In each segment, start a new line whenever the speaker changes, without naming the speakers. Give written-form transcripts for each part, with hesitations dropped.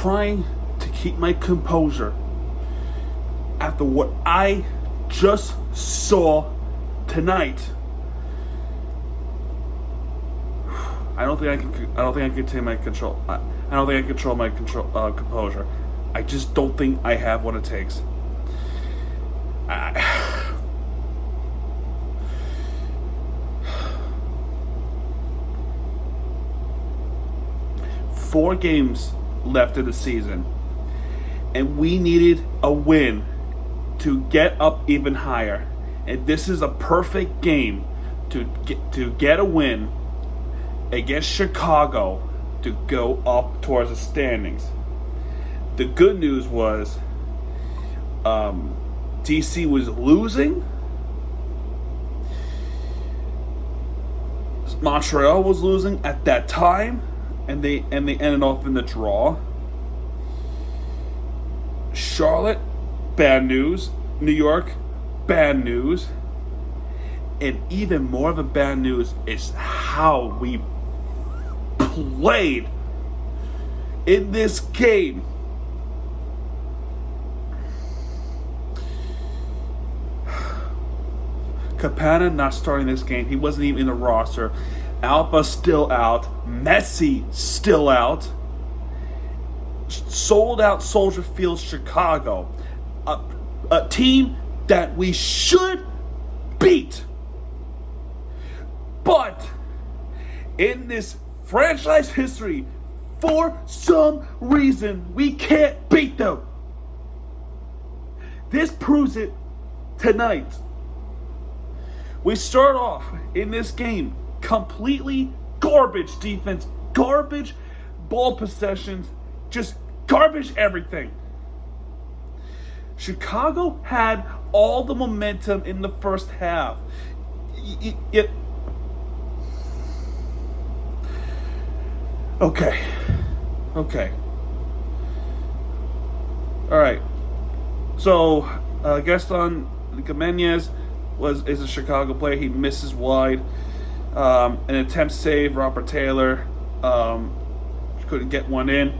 trying to keep my composure after what I just saw tonight. I don't think I can contain my control. I don't think I control my composure. I just don't think I have what it takes. Four games left in the season, and we needed a win to get up even higher. And this is a perfect game to get a win against Chicago to go up towards the standings. The good news was DC was losing. Montreal was losing at that time, and they ended off in the draw. Charlotte, bad news. New York, bad news. And even more of a bad news is how we played in this game. Campana not starting this game. He wasn't even in the roster. Alba still out. Messi still out. Sold out Soldier Field, Chicago. A team that we should beat. But in this franchise history, for some reason, we can't beat them. This proves it tonight. We start off in this game completely garbage defense, garbage ball possessions, just garbage everything. Chicago had all the momentum in the first half. Okay. All right. So, Gaston Gimenez is a Chicago player. He misses wide. An attempt save. Robert Taylor couldn't get one in.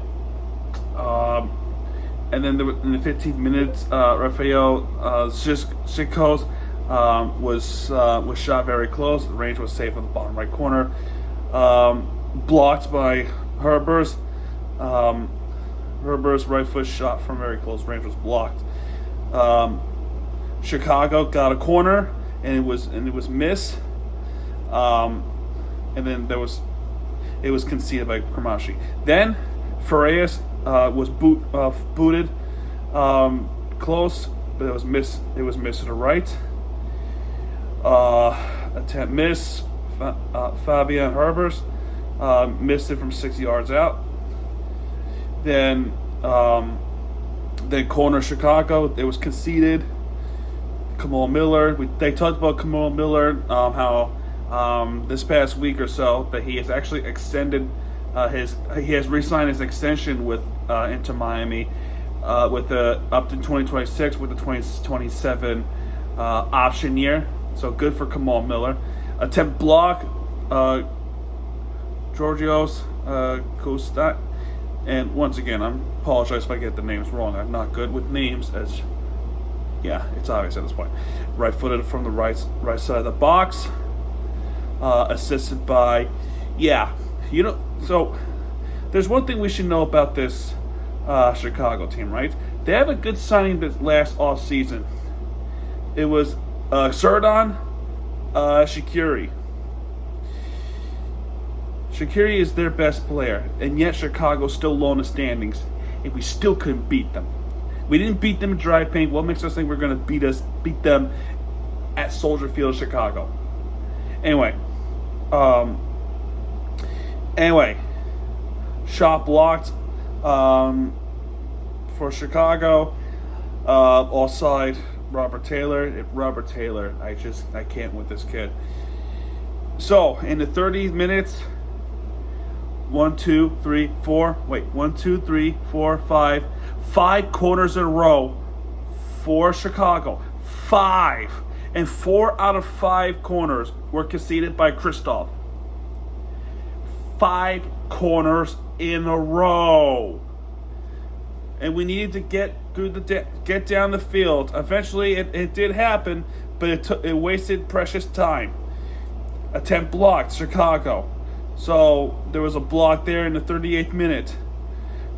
And then in the 15 minutes, Rafael Shikos was shot very close. The range was safe on the bottom right corner. Blocked by Herbers. Herbers' right foot shot from very close range was blocked. Chicago got a corner and it was missed. And then it was conceded by Kramashi. Then Farias was booted close, but it was missed. It was missed to the right. Attempt miss. Fabian Herbers missed it from 6 yards out. Then corner Chicago. It was conceded. Kamal Miller. They talked about Kamal Miller. How this past week or so that he has actually extended he has re-signed his extension with Inter Miami with the up to 2026 with the 2027 option year. So good for Kamal Miller. Attempt block Georgios Costa. And once again, I apologize if I get the names wrong. I'm not good with names, as it's obvious at this point. Right-footed from the right side of the box. Assisted by, so there's one thing we should know about this Chicago team, right? They have a good signing this last off season. It was Serdon Shaqiri. Shaqiri is their best player, and yet Chicago's still low in the standings, and we still couldn't beat them. We didn't beat them in dry paint. What makes us think we're going to beat them at Soldier Field, Chicago? Anyway, shot blocked for Chicago. Offside, Robert Taylor. Robert Taylor, I can't with this kid. So, in the 30 minutes, 5 corners in a row for Chicago. 5. And 4 out of 5 corners were conceded by Kristoff. 5 corners in a row. and we needed to get through get down the field. Eventually, it did happen, but it wasted precious time. Attempt blocked, Chicago. So there was a block there in the 38th minute.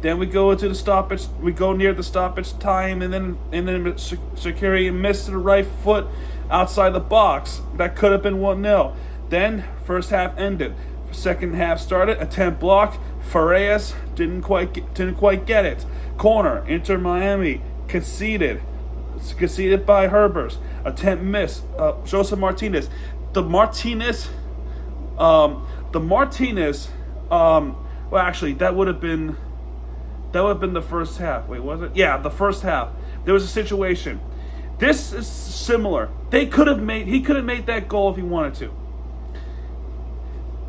Then we go into the stoppage. We go near the stoppage time, and then Shaqiri missed the right foot outside the box. That could have been 1-0. Then first half ended. Second half started. Attempt block. Farias didn't quite get it. Corner. Inter Miami conceded by Herbers. Attempt miss. Joseph Martinez. The Martinez. Well, actually, that would have been the first half. Wait, was it? Yeah, the first half. There was a situation. This is similar. He could have made that goal if he wanted to.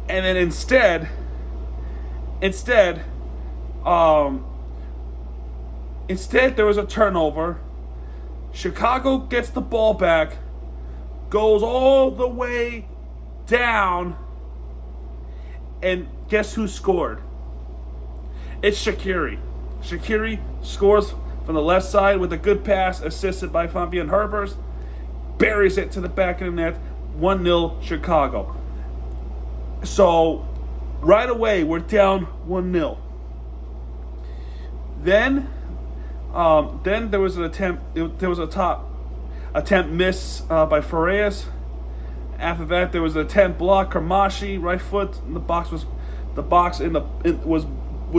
And then instead, there was a turnover. Chicago gets the ball back, goes all the way down, and guess who scored? It's Shaqiri. Shaqiri scores from the left side with a good pass, assisted by Fabian Herbers. Buries it to the back of the net. 1-0 Chicago. So, right away, we're down 1-0. Then there was an attempt. There was a top attempt miss by Farias. After that, there was an attempt block. Kermashi, right foot. The box was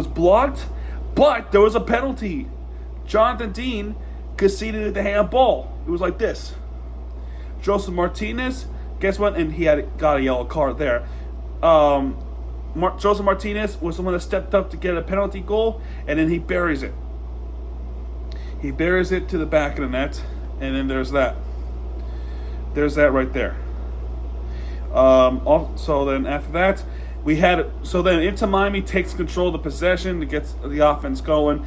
blocked, but there was a penalty. Jonathan Dean conceded the handball. It was like this. Joseph Martinez, guess what? And he got a yellow card there. Joseph Martinez was the one that stepped up to get a penalty goal, and then he buries it. He buries it to the back of the net, and then there's that. There's that right there. So then after that, then Inter Miami takes control of the possession, it gets the offense going.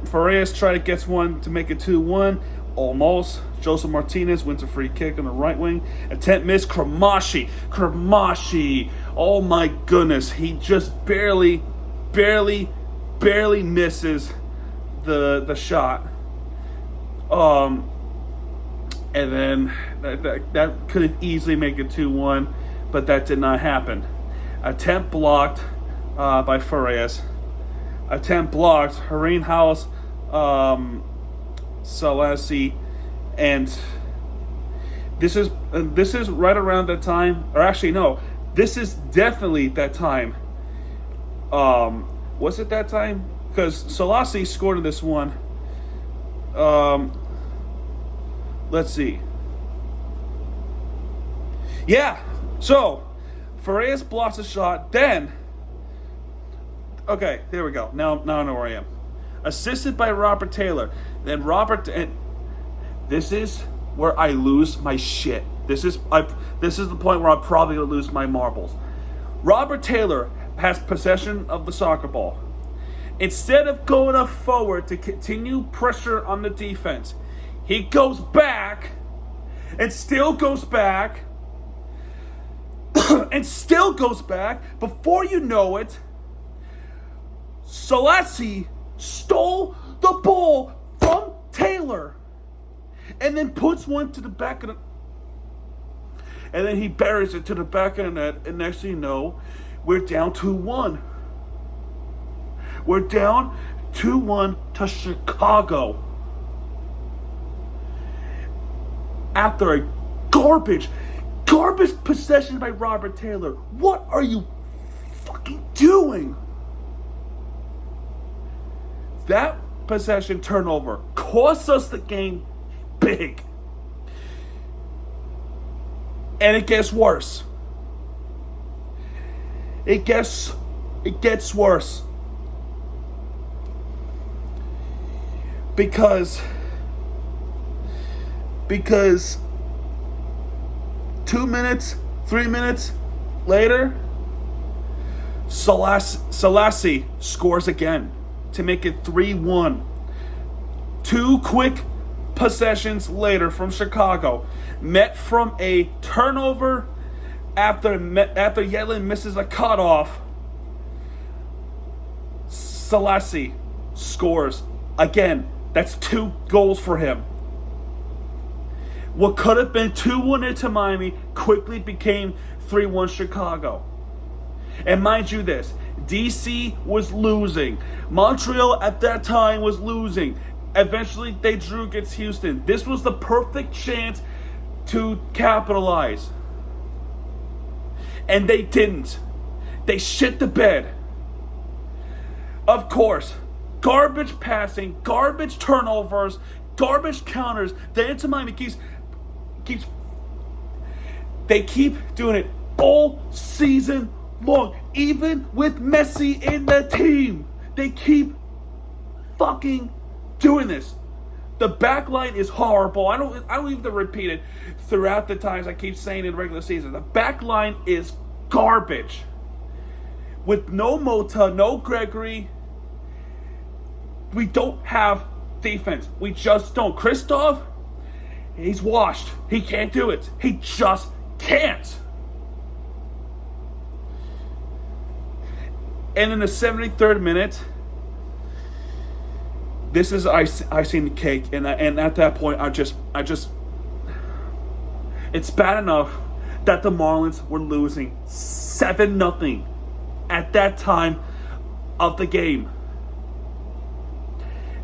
Farias tried to get one to make it 2-1. Almost. Joseph Martinez wins a free kick on the right wing. Attempt miss. Kermashi. Oh my goodness. He just barely misses the shot. And then that could have easily made it 2-1, but that did not happen. Attempt blocked by Farias. Attempt blocked. Herreinhaus, Salasi, and this is right around that time. Or actually, no, this is definitely that time. Was it that time? Because Salasi scored in this one. Let's see. Yeah. So, Farias blocks a shot. Then, okay, there we go. Now I know where I am. Assisted by Robert Taylor. Then and this is where I lose my shit. This is the point where I'm probably gonna lose my marbles. Robert Taylor has possession of the soccer ball. Instead of going up forward to continue pressure on the defense, he goes back and still goes back and still goes back. Before you know it, Salasi stole the ball from Taylor and then puts one to the back of the... And then he buries it to the back of the net, and next thing you know, we're down 2-1. We're down 2-1 to Chicago. After a garbage possession by Robert Taylor. What are you fucking doing? That possession turnover cost us the game big. And it gets worse. It gets worse. Because 2 minutes, 3 minutes later, Salasi scores again to make it 3-1. 2 quick possessions later from Chicago, met from a turnover after Yedlin misses a cutoff. Salasi scores. Again, that's 2 goals for him. What could have been 2-1 into Miami quickly became 3-1 Chicago. And mind you this, DC was losing. Montreal at that time was losing. Eventually they drew against Houston. This was the perfect chance to capitalize. And they didn't. They shit the bed. Of course, garbage passing, garbage turnovers, garbage counters. The Inter Miami keeps they keep doing it all season long. Even with Messi in the team, they keep fucking doing this. The back line is horrible. I don't even repeat it throughout the times I keep saying in regular season. The back line is garbage. With no Mota, no Gregory, we don't have defense. We just don't. Kristoff, he's washed. He can't do it. He just can't. And in the 73rd minute, this is icing the cake. And at that point, I just, it's bad enough that the Marlins were losing 7-0 at that time of the game.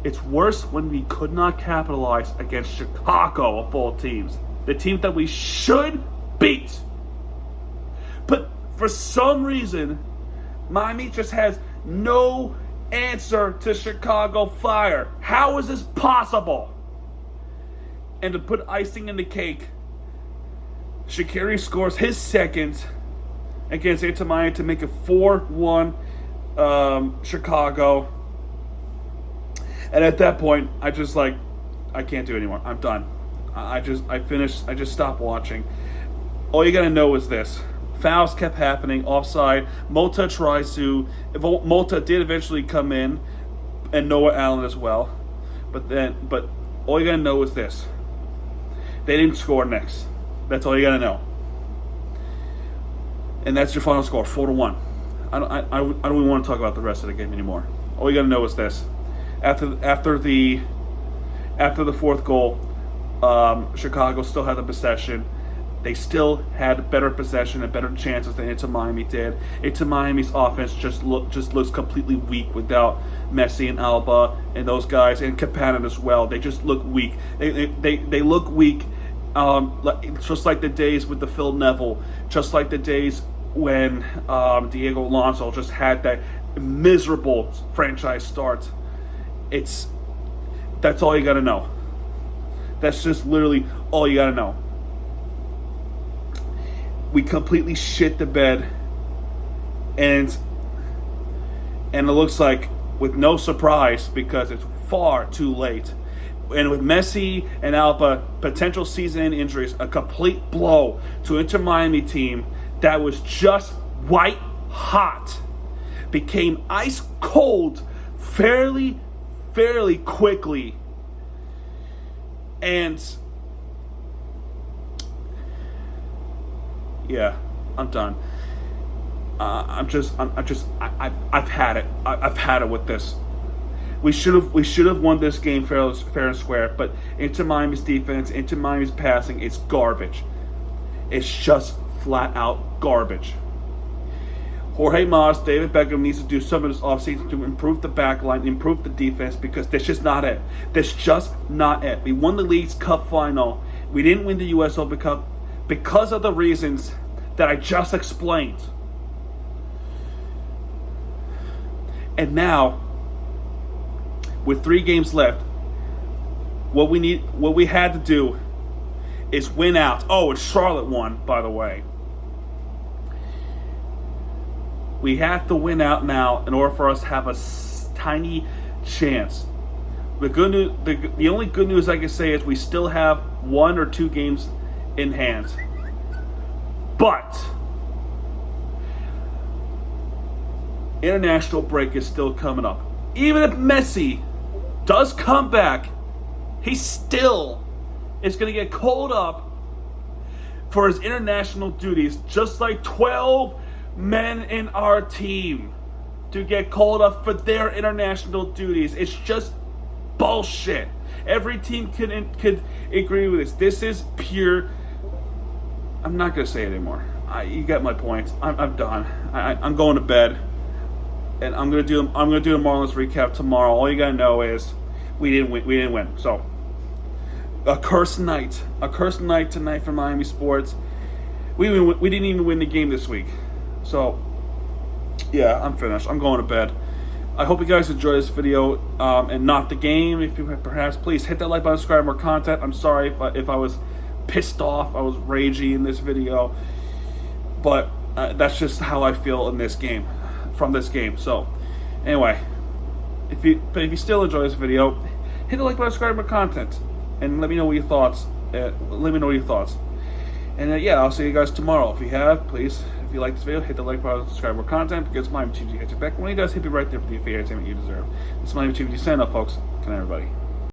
It's worse when we could not capitalize against Chicago of all teams. The team that we should beat. But for some reason, Miami just has no answer to Chicago Fire. How is this possible? And to put icing in the cake, Shaqiri scores his second against Inter Miami to make it 4-1 Chicago. And at that point, I can't do it anymore. I'm done. I finished. I just stopped watching. All you gotta know is this. Fouls kept happening, offside. Mota did eventually come in, and Noah Allen as well. But all you gotta know is this. They didn't score next. That's all you gotta know. And that's your final score, 4-1. I don't even want to talk about the rest of the game anymore. All you gotta know is this. After the fourth goal, Chicago still had the possession. They still had better possession and better chances than Inter Miami did. Inter Miami's offense just looks completely weak without Messi and Alba and those guys, and Kapanen as well. They just look weak. They look weak, just like the days with the Phil Neville, just like the days when Diego Alonso just had that miserable franchise start. That's all you gotta know. That's just literally all you gotta know. We completely shit the bed, and it looks like, with no surprise, because it's far too late, and with Messi and Alba potential season injuries, a complete blow to Inter Miami team that was just white hot became ice cold fairly quickly. And yeah, I'm done. I've had it. I've had it with this. We should have won this game fair and square. But Inter Miami's defense, Inter Miami's passing, it's garbage. It's just flat out garbage. Jorge Mas, David Beckham needs to do some of this offseason to improve the back line, improve the defense, because that's just not it. That's just not it. We won the League's Cup final. We didn't win the U.S. Open Cup because of the reasons that I just explained. And now, with 3 games left, what we had to do is win out. Oh, and Charlotte won, by the way. We have to win out now in order for us to have a tiny chance. The good news, the only good news I can say is we still have 1 or 2 games in hand. But international break is still coming up. Even if Messi does come back, he still is going to get called up for his international duties, just like 12 men in our team. to get called up for their international duties. It's just bullshit. Every team could agree with this. This is pure. I'm not gonna say it anymore. You get my point. I'm done. I'm going to bed, and I'm gonna do the Marlins recap tomorrow. All you gotta know is we didn't win. We didn't win. So a cursed night tonight for Miami sports. We didn't even win the game this week. So yeah, I'm finished. I'm going to bed. I hope you guys enjoy this video and not the game. If you perhaps, please hit that like button, subscribe, more content. I'm sorry if I was pissed off, I was ragey in this video, but that's just how I feel in this game, from this game. So anyway, if you still enjoy this video, hit the like button, subscribe, more content, and let me know what your thoughts. And yeah, I'll see you guys tomorrow. If you like this video, hit the like button, subscribe for content, because Miami TV gets you back. When he does, he'll be right there for the entertainment you deserve. This is Miami TV. Sign up, folks. Good night, everybody.